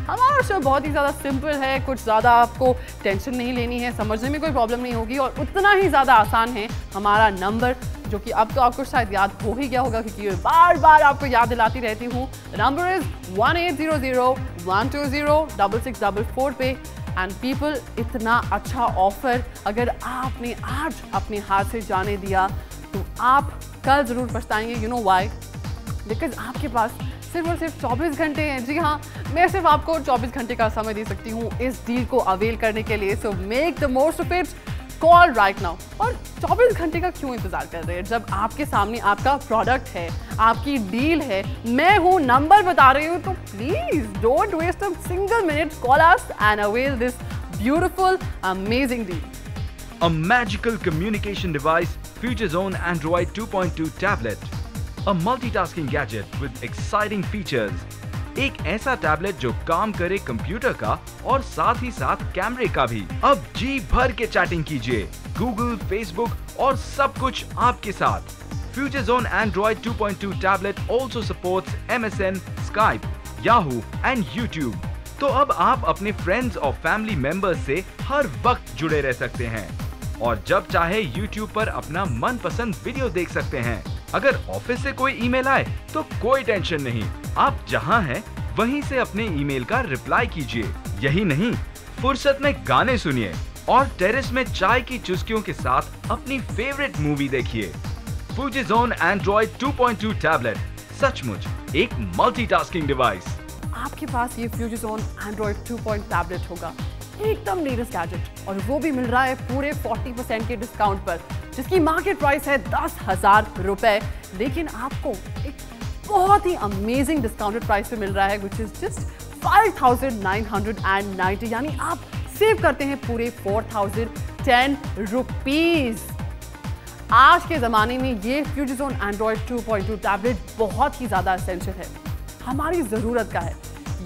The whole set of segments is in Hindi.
हमारा शो बहुत ही ज़्यादा सिंपल है, कुछ ज़्यादा आपको टेंशन नहीं लेनी है, समझने में कोई प्रॉब्लम नहीं होगी और उतना ही ज़्यादा आसान है हमारा नंबर, जो कि अब तो आपको शायद याद हो ही गया होगा क्योंकि बार बार आपको याद दिलाती रहती हूँ। नंबर इज़ 1800-120-6644 पे। एंड पीपल, इतना अच्छा ऑफर अगर आपने आज अपने हाथ से जाने दिया तो आप कल ज़रूर पछताएंगे। You know why? बिकॉज आपके पास सिर्फ और सिर्फ 24 घंटे हैं। जी हाँ, मैं सिर्फ आपको 24 घंटे का समय दे सकती हूँ इस डील को अवेल करने के लिए। So make the most of it, call right now. और 24 घंटे का क्यों इंतजार कर रहे हैं जब आपके सामने आपका प्रोडक्ट है, आपकी डील है, मैं हूँ, नंबर बता रही हूँ, तो please don't waste a single minute, call us and avail this beautiful amazing deal. A magical communication device, FutureZone Android 2.2 tablet. A multitasking gadget with exciting features. एक ऐसा टैबलेट जो काम करे कंप्यूटर का और साथ ही साथ कैमरे का भी। अब जी भर के चैटिंग कीजिए, गूगल, फेसबुक और सब कुछ आपके साथ। FutureZone Android 2.2 tablet also supports MSN, Skype, Yahoo and YouTube. तो अब आप अपने फ्रेंड्स और फैमिली मेंबर्स से हर वक्त जुड़े रह सकते हैं और जब चाहे YouTube पर अपना मनपसंद वीडियो देख सकते हैं। अगर ऑफिस से कोई ईमेल आए तो कोई टेंशन नहीं, आप जहां हैं वहीं से अपने ईमेल का रिप्लाई कीजिए। यही नहीं, फुर्सत में गाने सुनिए और टेरेस में चाय की चुस्कियों के साथ अपनी फेवरेट मूवी देखिए। FutureZone Android 2.2 टैबलेट सचमुच एक मल्टीटास्किंग डिवाइस। आपके पास ये FutureZone Android 2.0 टैबलेट होगा, एकदम लेटेस्ट गैजेट, और वो भी मिल रहा है पूरे 40% के डिस्काउंट पर, जिसकी मार्केट प्राइस है 10,000 रुपए, लेकिन आपको एक बहुत ही अमेजिंग डिस्काउंटेड प्राइस पे मिल रहा है, विच इज जस्ट 5,990, यानी आप सेव करते हैं पूरे 4,010 रुपीज। आज के ज़माने में ये FutureZone Android 2.2 टैबलेट बहुत ही ज़्यादा एसेंशियल है, हमारी ज़रूरत का है।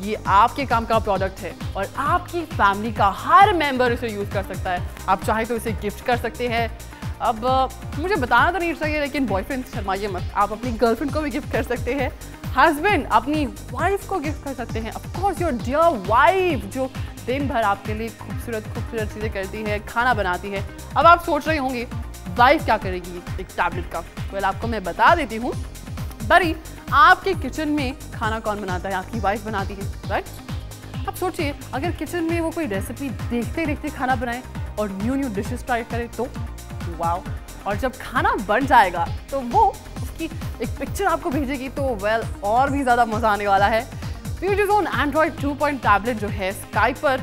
ये आपके काम का प्रोडक्ट है और आपकी फैमिली का हर मेंबर इसे यूज़ कर सकता है। आप चाहे तो इसे गिफ्ट कर सकते हैं। अब मुझे बताना तो नहीं चाहिए, लेकिन बॉयफ्रेंड शर्माइए मत, आप अपनी गर्लफ्रेंड को भी गिफ्ट कर सकते हैं, हस्बैंड अपनी वाइफ को गिफ्ट कर सकते हैं, of course your dear wife जो दिन भर आपके लिए खूबसूरत खूबसूरत चीज़ें करती है, खाना बनाती है। अब आप सोच रहे होंगे वाइफ क्या करेगी एक टैबलेट का? वेल, आपको मैं बता देती हूँ। बड़ी, आपके किचन में खाना कौन बनाता है? आपकी वाइफ बनाती है, राइट? अब सोचिए, अगर किचन में वो कोई रेसिपी देखते देखते खाना बनाए और न्यू डिशेस ट्राई करे तो वाओ। और जब खाना बन जाएगा तो वो उसकी एक पिक्चर आपको भेजेगी, तो वेल और भी ज़्यादा मज़ा आने वाला है। FutureZone Android 2.0 टैबलेट जो है, स्काइप पर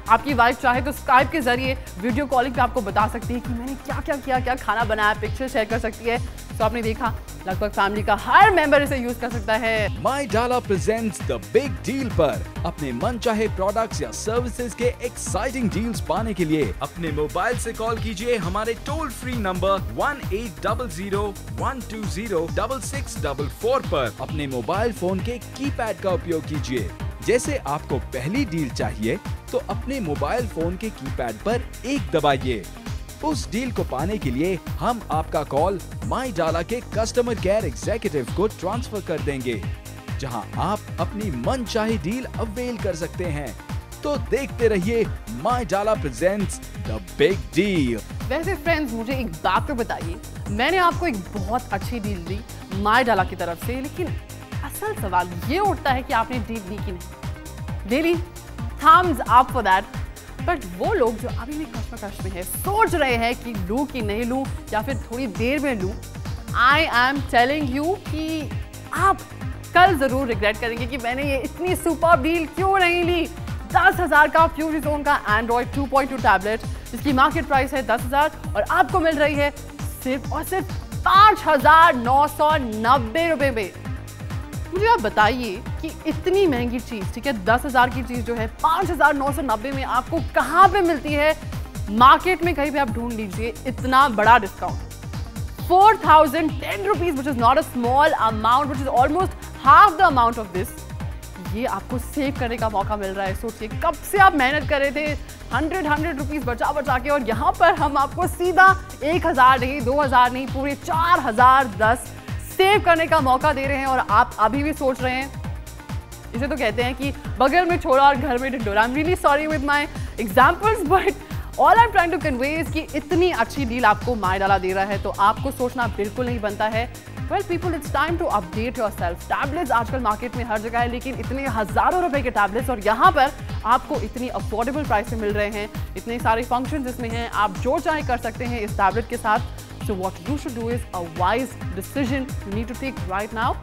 आपकी वाइफ चाहे तो स्काइप के जरिए वीडियो कॉलिंग पे आपको बता सकती है कि मैंने क्या क्या किया, क्या खाना बनाया, पिक्चर शेयर कर सकती है। तो आपने देखा, लगभग फैमिली का हर मेंबर इसे यूज कर सकता है। माई डाला प्रेजेंट्स द बिग डील पर अपने मनचाहे प्रोडक्ट्स या सर्विसेज के एक्साइटिंग डील्स पाने के लिए अपने मोबाइल से कॉल कीजिए हमारे टोल फ्री नंबर 1800-120-6644 पर। अपने मोबाइल फोन के कीपैड का उपयोग कीजिए। जैसे आपको पहली डील चाहिए तो अपने मोबाइल फोन के कीपैड पर एक दबाइए। उस डील को पाने के लिए हम आपका कॉल माई डाला के कस्टमर केयर एग्जीक्यूटिव को ट्रांसफर कर देंगे, जहां आप अपनी मनचाही डील अवेल कर सकते हैं। तो देखते रहिए माई डाला प्रेजेंट्स द बिग डील। वैसे फ्रेंड्स, मुझे एक बात तो बताइए, मैंने आपको एक बहुत अच्छी डील दी माई डाला की तरफ से, लेकिन असल सवाल ये उठता है कि आपने डील ली कि नहीं? ले ली, thumbs up for that. But वो लोग जो अभी भी कश्मकश में है, सोच रहे हैं कि लूँ कि नहीं लूँ या फिर थोड़ी देर में लूँ, आई एम टेलिंग यू कि आप कल ज़रूर रिग्रेट करेंगे कि मैंने ये इतनी सुपर डील क्यों नहीं ली। 10,000 का FutureZone का Android 2.2 टैबलेट, जिसकी मार्केट प्राइस है 10,000 और आपको मिल रही है सिर्फ और सिर्फ 5,990 रुपये में। मुझे आप बताइए कि इतनी महंगी चीज़, ठीक है, 10,000 की चीज़ जो है 5,990 में आपको कहाँ पे मिलती है? मार्केट में कहीं भी आप ढूंढ लीजिए इतना बड़ा discount. 4,010 rupees, which is not a small amount, which is almost half the amount of this. ये आपको सेव करने का मौका मिल रहा है। सोचिए, कब से आप मेहनत कर रहे थे 100 रुपीज बचा के, और यहाँ पर हम आपको सीधा 1,000 नहीं, 2,000 नहीं, पूरे 4,010 सेव करने का मौका दे रहे हैं। और आप अभी भी सोच रहे हैं इसे तो कहते हैं कि बगल में छोड़ा और घर में ढिंढोरा। I am really sorry with my examples, but all I am trying to convey is कि इतनी अच्छी डील आपको माय डाला दे रहा है तो आपको सोचना बिल्कुल नहीं बनता है। Well people, it's time to update yourself. Tablets आजकल मार्केट में हर जगह है, लेकिन इतने हज़ारों रुपए के टैबलेट्स और यहाँ पर आपको इतनी अफोर्डेबल प्राइस में मिल रहे हैं, इतने सारे फंक्शंस इसमें हैं, आप जो चाहे कर सकते हैं इस टैबलेट के साथ। So what you should do is a wise decision you need to take right now.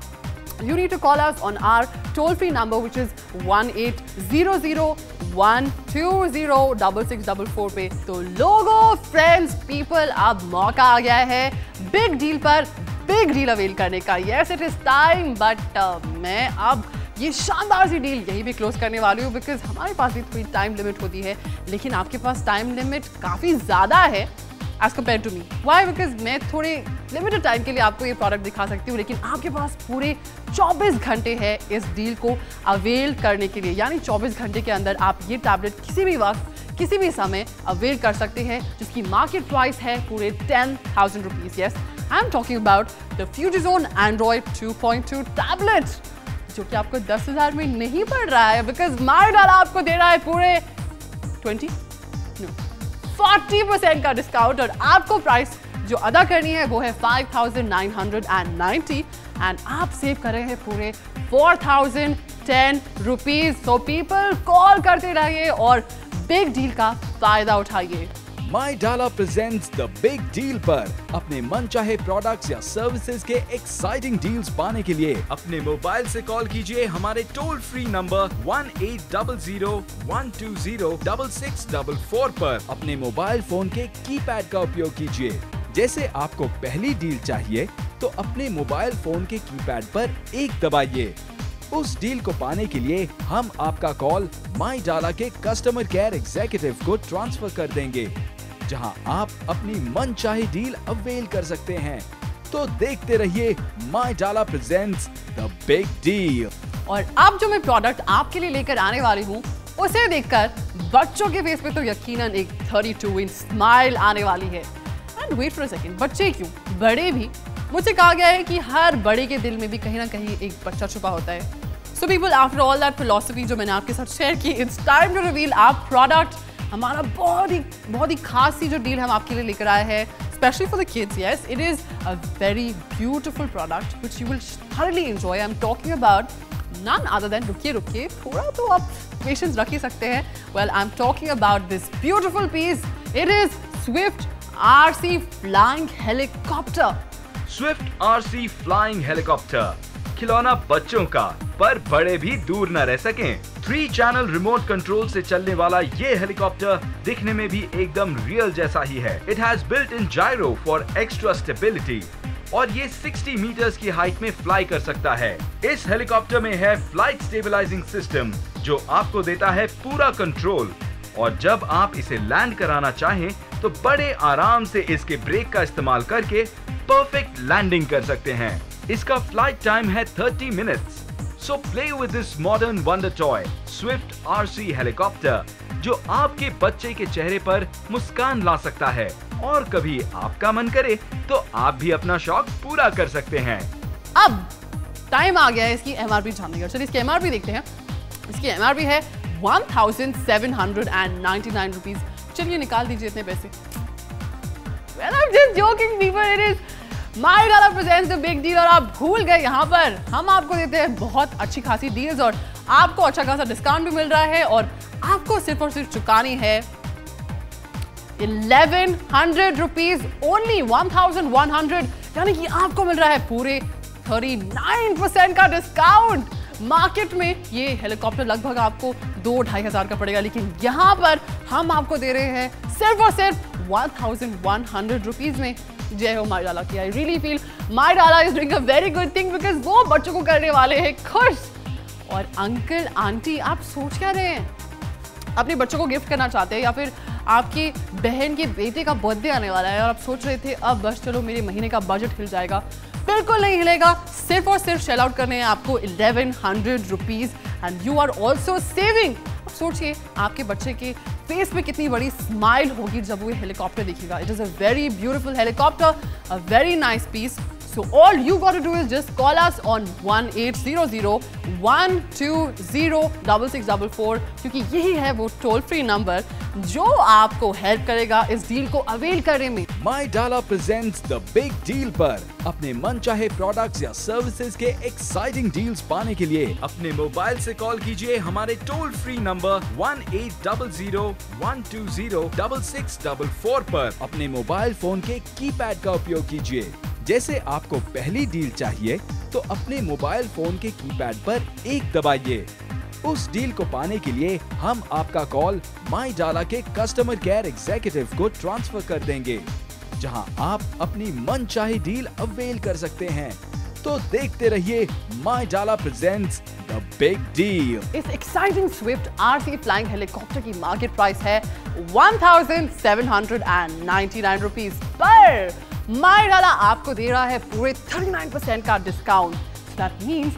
You need to call us on our toll-free number, which is 1800-120-6644 पे। तो लोगों, फ्रेंड्स, पीपल, अब मौका आ गया है बिग डील पर बिग डील अवेल करने का। Yes, it is time, but मैं अब ये शानदार सी डील यहीं पे क्लोज करने वाली हूँ, बिकॉज हमारे पास भी थोड़ी टाइम लिमिट होती है, लेकिन आपके पास टाइम लिमिट काफ़ी ज़्यादा है as compared to me. Why? Because मैं थोड़े लिमिटेड टाइम के लिए आपको ये प्रोडक्ट दिखा सकती हूँ, लेकिन आपके पास पूरे 24 घंटे है इस डील को अवेल करने के लिए। यानी 24 घंटे के अंदर आप ये टैबलेट किसी भी वक्त किसी भी समय अवेल कर सकते हैं, जिसकी मार्केट प्राइस है पूरे 10,000 rupees. Yes, I am talking about the Fujezone Android 2.2 tablet, जो कि आपको 10,000 में नहीं पड़ रहा है, बिकॉज माय डाला आपको दे रहा है पूरे 40% का डिस्काउंट, और आपको प्राइस जो अदा करनी है वो है 5,990 एंड आप सेव कर रहे हैं पूरे 4,010 रुपीज। सो पीपल, कॉल करते रहिए और बिग डील का फायदा उठाइए। माई डाला प्रेजेंट्स द बिग डील पर अपने मनचाहे प्रोडक्ट्स या सर्विसेज के एक्साइटिंग डील्स पाने के लिए अपने मोबाइल से कॉल कीजिए हमारे टोल फ्री नंबर 1800-120-6644 पर। अपने मोबाइल फोन के कीपैड का उपयोग कीजिए। जैसे आपको पहली डील चाहिए तो अपने मोबाइल फोन के कीपैड पर एक दबाइए। उस डील को पाने के लिए हम आपका कॉल माई डाला के कस्टमर केयर एग्जीक्यूटिव को ट्रांसफर कर देंगे, जहां आप अपनी मनचाही डील अवेल कर सकते हैं। तो देखते रहिए माई डाला प्रेजेंट्स द बिग डील। और अब जो मैं प्रोडक्ट आपके लिए लेकर आने वाली हूँ, उसे देखकर बच्चों के फेस पे तो यकीनन एक 32 इंच स्माइल आने वाली है। And wait for a second, बच्चे क्यों, बड़े भी। मुझे कहा गया है कि हर बड़े के दिल में भी कहीं ना कहीं एक बच्चा छुपा होता है। So people, after all that philosophy जो मैंने आपके साथ शेयर की, it's time to reveal our product. हमारा बहुत ही खास सी जो डील हम आपके लिए लेकर आए हैं, specially for the kids. Yes, it is a very beautiful product which you will thoroughly enjoy. I am talking about none other than, रुकिए, थोड़ा तो आप पेशेंस रख ही सकते हैं। Well, I am talking about this beautiful piece. It is Swift RC flying helicopter. Swift RC flying helicopter, खिलौना बच्चों का, पर बड़े भी दूर न रह सकें। 3 चैनल रिमोट कंट्रोल से चलने वाला ये हेलीकॉप्टर दिखने में भी एकदम रियल जैसा ही है। It has built in gyro for extra stability, और ये 60 मीटर्स की हाइट में फ्लाई कर सकता है। इस हेलीकॉप्टर में है फ्लाइट स्टेबलाइजिंग सिस्टम, जो आपको देता है पूरा कंट्रोल, और जब आप इसे लैंड कराना चाहें तो बड़े आराम से इसके ब्रेक का इस्तेमाल करके परफेक्ट लैंडिंग कर सकते हैं। इसका फ्लाइट टाइम है 30 minutes. So play with this modern wonder toy Swift RC helicopter, जो आपके बच्चे के चेहरे पर मुस्कान ला सकता है, और कभी आपका मन करे तो आप भी अपना शौक पूरा कर सकते हैं। अब टाइम आ गया है इसकी MRP जानने का। चलिए इसकी MRP देखते हैं। इसकी MRP है 1,799 रुपीज। चलिए निकाल दीजिए इतने पैसे। Well, I'm just joking, people. It is माई डाला प्रेजेंट्स द बिग डील, और आप भूल गए यहाँ पर हम आपको देते हैं बहुत अच्छी खासी डील्स, और आपको अच्छा खासा डिस्काउंट भी मिल रहा है, और आपको सिर्फ और सिर्फ चुकानी है 1,100 रुपीज ओनली। 1,100, यानी कि आपको मिल रहा है पूरे 39% का डिस्काउंट। मार्केट में ये हेलीकॉप्टर लगभग आपको 2-2.5 हज़ार का पड़ेगा, लेकिन यहाँ पर हम आपको दे रहे हैं सिर्फ और सिर्फ 1,100 रुपीज में। जय हो माई डाला की। आई रियली फील माई डाला is doing a very good thing, because वो बच्चों को करने वाले हैं खुश। और अंकल आंटी, आप सोच क्या रहे हैं? अपने बच्चों को गिफ्ट करना चाहते हैं, या फिर आपकी बहन के बेटे का बर्थडे आने वाला है और आप सोच रहे थे अब बस चलो मेरे महीने का बजट हिल जाएगा। बिल्कुल नहीं हिलेगा। सिर्फ और सिर्फ शेल आउट करने हैं आपको 1,100 rupees and you are also saving. अब सोचिए आपके बच्चे के फेस में कितनी बड़ी स्माइल होगी जब वो हेलीकॉप्टर दिखेगा। It is a very beautiful helicopter, a very nice piece. So all you got to do is just call us on 1800-120-6644 क्योंकि यही है वो टोल फ्री नंबर जो आपको हेल्प करेगा इस डील को अवेल करने में। माई डाला प्रेजेंट्स द बिग डील पर अपने मनचाहे प्रोडक्ट्स या सर्विसेज के एक्साइटिंग डील्स पाने के लिए अपने मोबाइल से कॉल कीजिए हमारे टोल फ्री नंबर 1800-120-6644 पर। अपने मोबाइल फोन के कीपैड का उपयोग कीजिए। जैसे आपको पहली डील चाहिए तो अपने मोबाइल फोन के कीपैड पर एक दबाइए। उस डील को पाने के लिए हम आपका कॉल माई डाला के कस्टमर केयर एग्जीक्यूटिव को ट्रांसफर कर देंगे, जहां आप अपनी मनचाही डील अवेल कर सकते हैं। तो देखते रहिए माई डाला प्रेजेंट्स द बिग डील। इस exciting Swift RC flying helicopter की मार्केट प्राइस है 1799 रुपीज पर माई डाला आपको दे रहा है पूरे 39% का discount. That means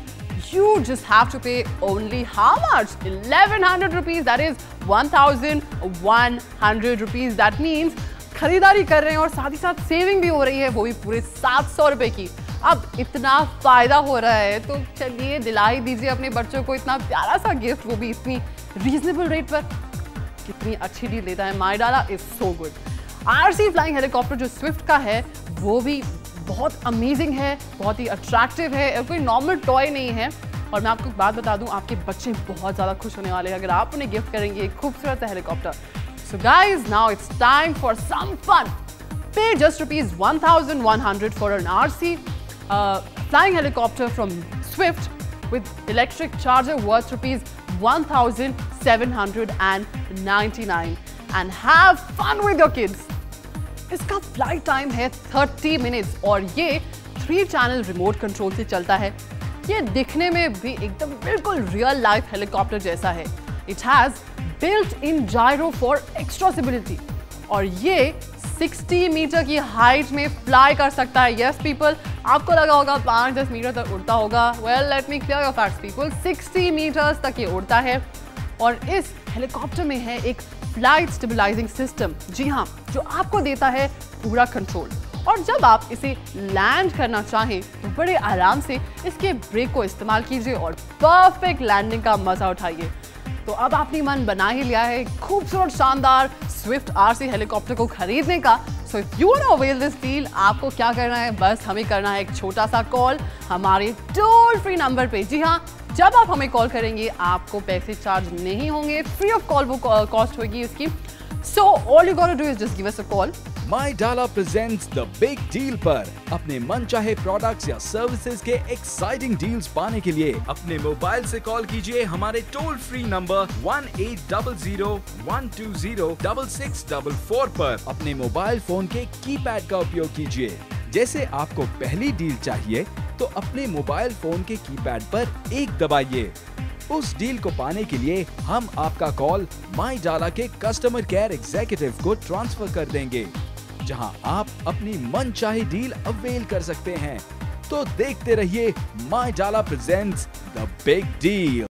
you just have to pay only how much? 1100 rupees. That is 1100 rupees. That means खरीदारी कर रहे हैं और साथ ही साथ सेविंग भी हो रही है, वो भी पूरे 700 रुपए की। अब इतना फायदा हो रहा है तो चलिए दिला ही दीजिए अपने बच्चों को इतना प्यारा सा गिफ्ट, वो भी इतनी रीजनेबल रेट पर। कितनी अच्छी डील देता है माई डाला, is so good. RC flying helicopter जो स्विफ्ट का है वो भी बहुत अमेजिंग है, बहुत ही अट्रैक्टिव है, कोई नॉर्मल टॉय नहीं है। और मैं आपको एक बात बता दूं, आपके बच्चे बहुत ज़्यादा खुश होने वाले हैं अगर आप उन्हें गिफ्ट करेंगे एक खूबसूरत सा helicopter. So guys now it's time for some fun. Pay just ₹1100 for an RC flying helicopter from Swift with electric charger worth ₹1799 and have fun with your kids. इसका फ्लाइट टाइम है 30 मिनट्स और ये 3 चैनल रिमोट कंट्रोल से चलता है। ये दिखने में भी एकदम बिल्कुल रियल लाइफ हेलीकॉप्टर जैसा है। It has built in gyro for extra stability और ये 60 मीटर की हाइट में फ्लाई कर सकता है। यस पीपल, आपको लगा होगा 5-10 मीटर तक उड़ता होगा। Well let me clear your facts people, 60 metres तक ये उड़ता है और इस हेलीकॉप्टर में है एक फ्लाइट स्टेबलाइजिंग सिस्टम, जी हाँ, जो आपको देता है पूरा कंट्रोल। और जब आप इसे लैंड करना चाहें तो बड़े आराम से इसके ब्रेक को इस्तेमाल कीजिए और परफेक्ट लैंडिंग का मजा उठाइए। तो अब आपने मन बना ही लिया है खूबसूरत शानदार स्विफ्ट RC हेलीकॉप्टर को खरीदने का। So if you want to avail this deal, आपको क्या करना है, बस हमें करना है एक छोटा सा कॉल हमारे टोल फ्री नंबर पे। जी हाँ, जब आप हमें कॉल करेंगे आपको पैसे चार्ज नहीं होंगे, फ्री ऑफ कॉल वो कॉस्ट होगी इसकी। So all you got to do is just give us a call. MyDala presents the big deal पर अपने मनचाहे प्रोडक्ट्स या सर्विसेज के एक्साइटिंग डील्स पाने के लिए अपने मोबाइल से कॉल कीजिए हमारे टोल फ्री नंबर 1800-120-6644 पर। अपने मोबाइल फोन के कीपैड का उपयोग कीजिए। जैसे आपको पहली डील चाहिए तो अपने मोबाइल फोन के कीपैड पर एक दबाइए। उस डील को पाने के लिए हम आपका कॉल माई डाला के कस्टमर केयर एग्जीक्यूटिव को ट्रांसफर कर देंगे, जहां आप अपनी मनचाही डील अवेल कर सकते हैं। तो देखते रहिए माई डाला प्रेजेंट्स द बिग डील।